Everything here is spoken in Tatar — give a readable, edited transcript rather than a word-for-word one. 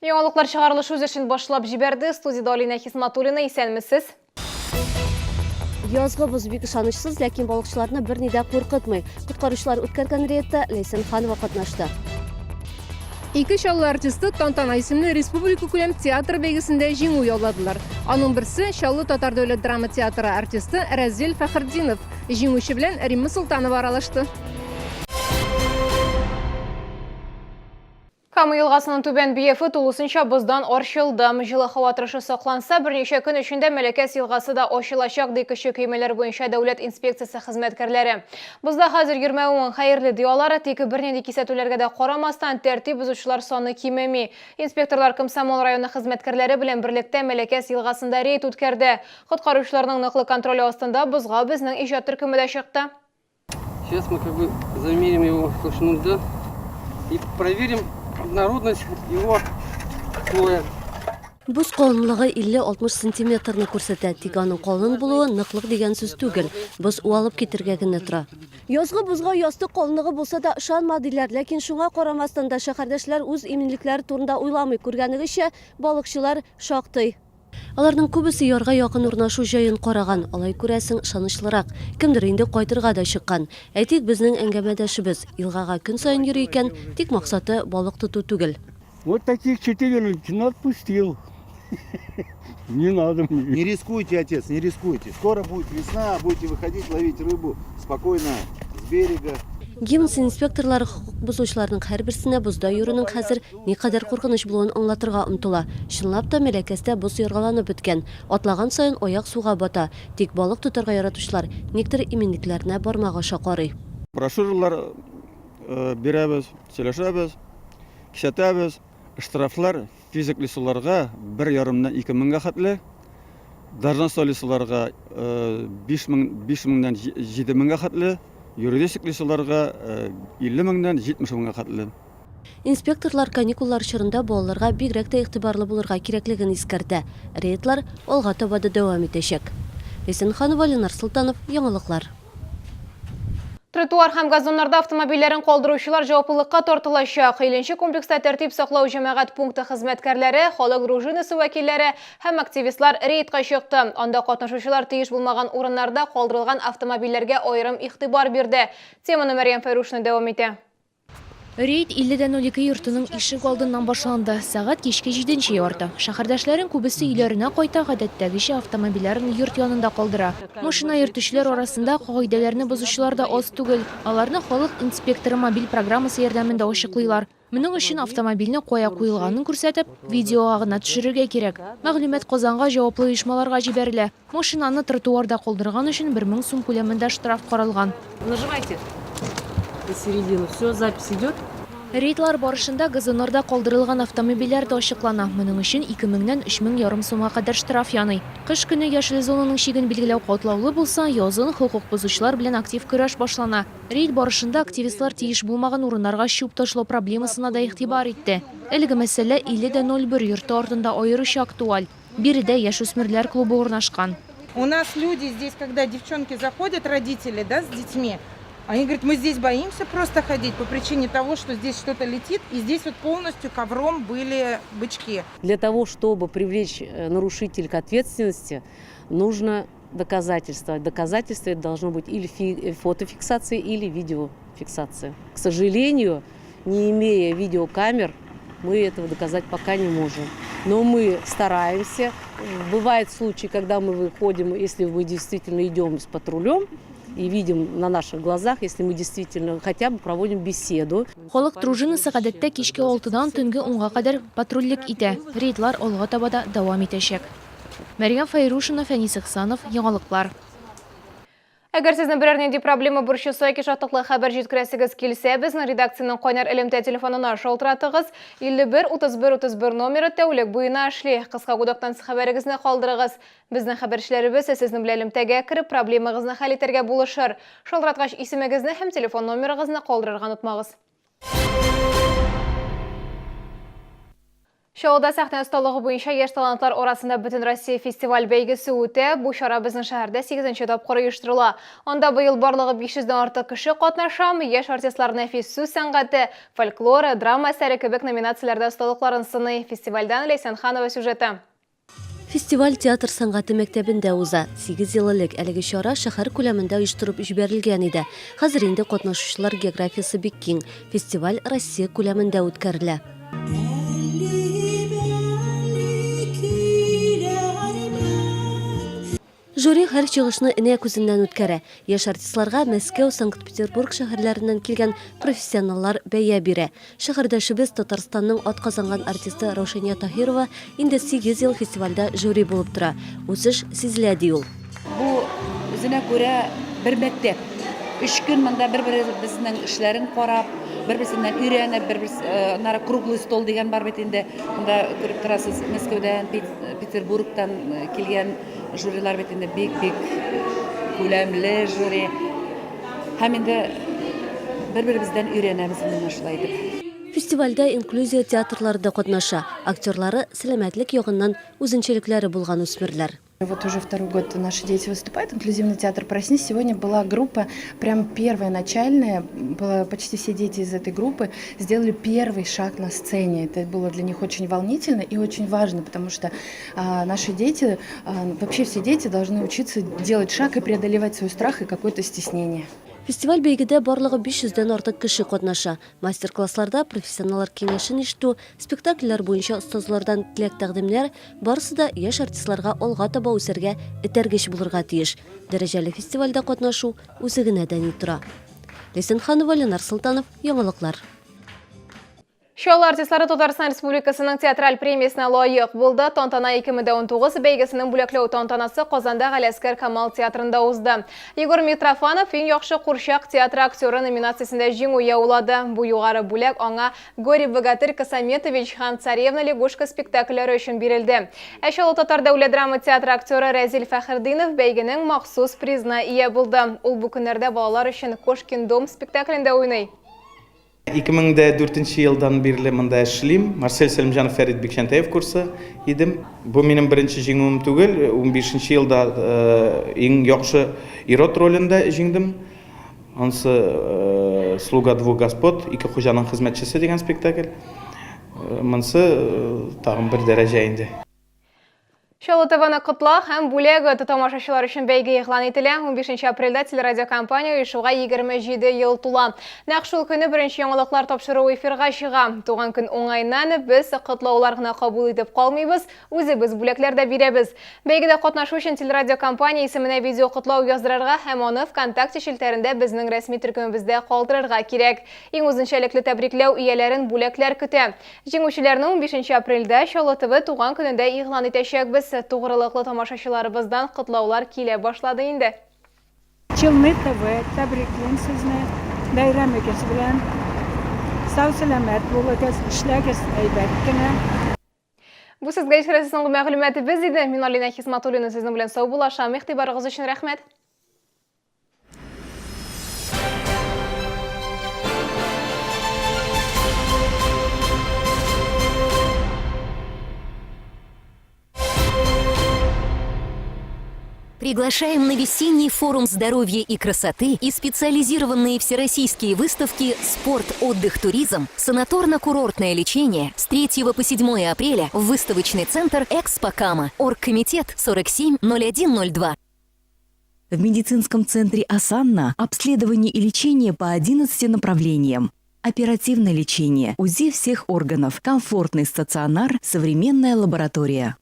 Яңалыклар чыгарылышы үз эшен башлап җибәрде. Студияда Алина Хисматуллина, исәнмесез? Язгы боз бик ышанычсыз, ләкин балыкчыларны берни дә куркытмый. Коткаручылар үткәргән рейдта Ләйсән Ханова катнашты. Ике чаллы артисты Тантана исемле республика күләм театр бәйгесендә җиңү яуладылар. Аның берсе Чаллы Татар дәүләт драма театры артисты Разил Фәхретдинов. Җиңүче белән Римма Султанова аралашты. Камы елгасының түбән биефе тулысынча боздан арчылды. Җылы һава торышы сакланса, берничә көн эчендә Мәләкәс елгасы да ачылачак ди кеше көймәләр буенча дәүләт инспекциясе хезмәткәрләре. Бозда хәзер йөрмәвен хәерле диялар, тик бернинди кисәтүләргә дә карамастан тәртип бозучылар саны кимеми. Инспекторлар Комсомол районы хезмәткәрләре белән берлектә Мәләкәс елгасында рейд үткәрде. Коткаручыларның ныклы контроле астында бозга безнең иҗат төркеме дә чыкты. Сейчас мы замерим его толщину льда и проверим однородность его слоя. Буз калынлыгы 50-60 сантиметрны күрсәтә, тик аның калын булуы ныклык дигән сүз түгел. Буз уалып китергә генә тора. Язгы бузга ястык калынлыгы булса да ышанмадылар, ләкин шуңа карамастан да шәһәрдәшләр үз иминлекләре турында уйламый күргәнегечә, балыкчылар шактый. Аларның күбесе ярга якын урнашу җаен караган, алай күрәсең ышанычлырак. Кемдер инде кайтырга да чыккан. Әйтик, безнең әңгәмәдәшебез елгага көн саен йөри икән, тик максаты балык тоту түгел. Вот таких 4 отпустил. Не надо мне. Не рискуйте, отец, не рискуйте. Скоро будет весна, будете выходить ловить рыбу спокойно с берега. Гимнс инспекторлары хукук бузучыларның һәрберсенә бузда йөрүнең хәзер никадәр куркыныч булуын аңлатырга омтыла. Чынлап та Мәләкәстә буз яргаланып беткән. Атлаган саен аяк суга бата. Тик балык тотарга яратучылар никтер иминлекләренә бармак аша карый. Брошюралар бирәбез, сөйләшәбез, кисәтәбез. Штрафлар физик лисуларга 1,5-нән 2 меңгә хәтле. Должностной лисуларга 5 меңнән 7 меңгә хәтле. Юридик лисуларга 50 меңнән 70 меңгә хәтле. Инспекторлар каникуллар чорында балаларга бигрәк тә игътибарлы булырга кирәклеген искәртә. Рейдлар алга таба да дәвам итәчәк. Ләйсән Ханова, Ленар Султанов, Яңалыклар. Тротуар һәм газоннарда автомобильләрен калдыручылар җаваплылыкка тартылачак. Иленче комплекста тәртип саклау җәмәгать пункты хезмәткәрләре, халык дружинасы вәкилләре һәм активистлар рейдка чыкты. Анда катнашучылар тиеш булмаган урыннарда калдырылган автомобильләргә аерым игътибар бирде. Теманы Мәрьям Фәйрушина дәвам итә. Рейд 50-12 йортының ишек алдыннан башланды. Сәгать кичке 7-нче ярты. Шәһәрдәшләрен күбесе өйләренә кайта, гадәттәгечә автомобильләрен йорт янында калдыра. Машина йөртүчеләр арасында кагыйдәләрне бозучылар да аз түгел. Аларны халык инспекторы мобиль программасы ярдәмендә ачыклыйлар. Моның өчен автомобильне кая куелганын күрсәтеп, видеога гына төшерергә кирәк. Мәгълүмат Казанга җаваплы оешмаларга җибәрелә. Машинаны тротуарда калдырган өчен 1000 сум күләмендә штраф каралган. Нажимайте на середину. Все, запись идет. Рейдлар барышында газоннарда калдырылган автомобильләр дә ачыклана. Моның өчен 2000-нән 3500 сумга кадәр штраф яный. Кыш көне яшел зонаның чиген билгеләү катлаулы булса, язын хукук бозучылар белән актив көрәш башлана. Рейд барышында активистлар тиеш булмаган урыннарга чүп ташлау проблемасына да игътибар итте. Әлеге мәсьәлә 50-01 йорты артында аеруча актуаль. Биредә яшүсмерләр клубы урнашкан. У нас люди здесь, когда девчонки заходят, родители, да, с детьми, они говорят, мы здесь боимся просто ходить по причине того, что здесь что-то летит, и здесь вот полностью ковром были бычки. Для того, чтобы привлечь нарушителя к ответственности, нужно доказательство. Доказательство это должно быть или фотофиксация, или видеофиксация. К сожалению, не имея видеокамер, мы этого доказать пока не можем. Но мы стараемся. Бывают случаи, когда мы выходим, если мы действительно идем с патрулем, и видим на наших глазах, если мы действительно хотя бы проводим беседу. Халык дружинасы гадәттә кичке 6-дан төнге 10-га кадәр патрульлек итә. Рейдлар алга таба да дәвам итәчәк. Мәрьям Фәйрушина, Фәнис Ихсанов, Яңалыклар. Әгәр сезнең берәр нинди проблема борчыса, яки шатлыклы хәбәр җиткерәсегез килсә, безнең редакциянең кайнар элемтә телефонына шалтыратыгыз. 51-31-31 номеры тәүлек буена эшли. Кыска гудоктан хәбәрегезне калдырыгыз. Безнең хәбәрчеләребез сезнең белән элемтәгә кереп проблемагызны хәл итәргә булышыр. Шалтыраткач исемегезне һәм телефон номерыгызны калдырырга онытмагыз. Şoğuda sahne ustalığı boyunca yaş talantlar orasında bütün Rossiya festival beygisi öte. Bu şara bizning shaharda 8-nji topqir uyushtirila. Onda bu yıl barlığı 500'den ortiq kishi qatnaşam. Yaş artistlar nefis söz san'ati, folklor, drama əsəri kebek nominatsiyalarda ustalıqların sını. Festivaldan Leysan Xanova süjeti. Festival teatr san'ati maktabında uza 8 yıllık әлеге şara şahar ko'lamida uyushtirib jiberilgan edi. Hozir endi qatnashuvchilar geografiyasi bek keng. Festival Rossiya ko'lamida o'tkaziladi. Jüri her çıgышны ine күзеннән үткәрә. Яшь артистларга Мәскәү, Санкт-Петербург шәһәрләреннән килгән профессионаллар бәя бирә. Шәһәрдәшебез Татарстанның атказанган артисты Раушания Таһирова инде 8 ел фестивальдә жюри булып тора. Үсеш сизелә ди ул. Бу үзенә күрә бер мәктәп. 3 көн монда бер-беребезнең эшләрен карап, бер-берсеннән өйрәнеп, бер-берсеннән круглый стол дигән бар бит инде. Монда күреп торасыз, Мәскәүдән, Петербургтан килгән жюрилар бит инде бик күләмле жюри. Һәм инде бер-беребездән өйрәнәбез инде шулай дип. Фестивальдә инклюзия театрларында катнаша. Актерлары сәламәтлек ягыннан үзенчәлекләре булган үсмерләр. Вот уже второй год наши дети выступают. Инклюзивный театр «Проснись». Сегодня была группа, прям первая, начальная. Почти все дети из этой группы сделали первый шаг на сцене. Это было для них очень волнительно и очень важно, потому что наши дети, вообще все дети должны учиться делать шаг и преодолевать свой страх и какое-то стеснение. Фестиваль бәйгедә барлыгы 500-дән артык кеше катнаша. Мастер-классларда профессионаллар киңәшен ишетү, спектакльләр буенча остазлардан теләк тәкъдимнәр, барысы да яшь артистларга алга таба үсәргә этәргеч булырга тиеш. Дәрәҗәле фестивальдә катнашу үзе генә дәни тора. Лейсан Ханова, Ленар Султанов, яңалыклар. Şol artistlari Tataristan Respublikasının teatral premiyasına layık buldu. Tantana 2019 beygesinin бүләкләү tantanası Qozanda Galaskar Kamal teatrında uzdu. Igor Mitrofanov en yaxşı qurşaq teatr aktyoru nominatsiyasında җиңү яулады. Bu югары бүләк аңа Гори Богатырь Косаметович һәм Царевна Лягушка спектакльләре өчен бирелде. Шол Татар дәүләт драма театры актеры Разил Фәхретдинов бәйгенең махсус призына ия булды. Ул бу көннәрдә балалар өчен Кошкин дом спектаклендә уйный. 2004 yıldan beri mında эшлим. Марсель Сәлимҗанов Фәрит Бикшәнтәев курсы идем. Бу минем беренче җиңүем түгел. 15 елда иң яхшы ирод ролендә җиңдем. Ансы Слуга двух господ, ике хуҗаның хезмәтчесе дигән спектакль. Монсы тагын бер дәрәҗә инде. Шол ТВ-ны котлау һәм бүләге тамашачылар өчен бәйге игълан ителә. 15 апрельдә телерадиокомпания оешуга 27 ел тула. Нәкъ шул көне беренче яңалыклар тапшыру эфирга чыга. Туган көн уңайнан без котлаулар гына кабул итеп калмыйбыз, үзебез бүләкләр дә бирәбез. Бәйгедә катнашу өчен телерадиокомпания исеменә видео котлау яздырырга һәм аны ВКонтакте шелтәрендә безнең рәсми төркемебездә калдырырга кирәк. Иң үзенчәлекле тәбрикләү ияләрен бүләкләр көтә. Җиңүчеләрне 15 апрельдә Шол ТВ туган көнендә игълан итәчәкбез. Тугрылыклы тамашачыларыбыздан котлаулар килә башлады инде. Челны ТВ тәбриклим сезне. Бәйрәмегез белән. Сау-сәламәт булыгыз, эшләгез әйбәт кенә. Бу сезгә ишарәсе соңгы мәгълүматыбыз иде. Мин Алина Хисматуллина сезнең белән сау булашам. Игътибарыгыз өчен рәхмәт. Приглашаем на весенний форум здоровья и красоты и специализированные всероссийские выставки «Спорт, отдых, туризм», санаторно-курортное лечение с 3 по 7 апреля в выставочный центр «Экспокама», Оргкомитет 470102. В медицинском центре «Асанна» обследование и лечение по 11 направлениям. Оперативное лечение, УЗИ всех органов, комфортный стационар, современная лаборатория.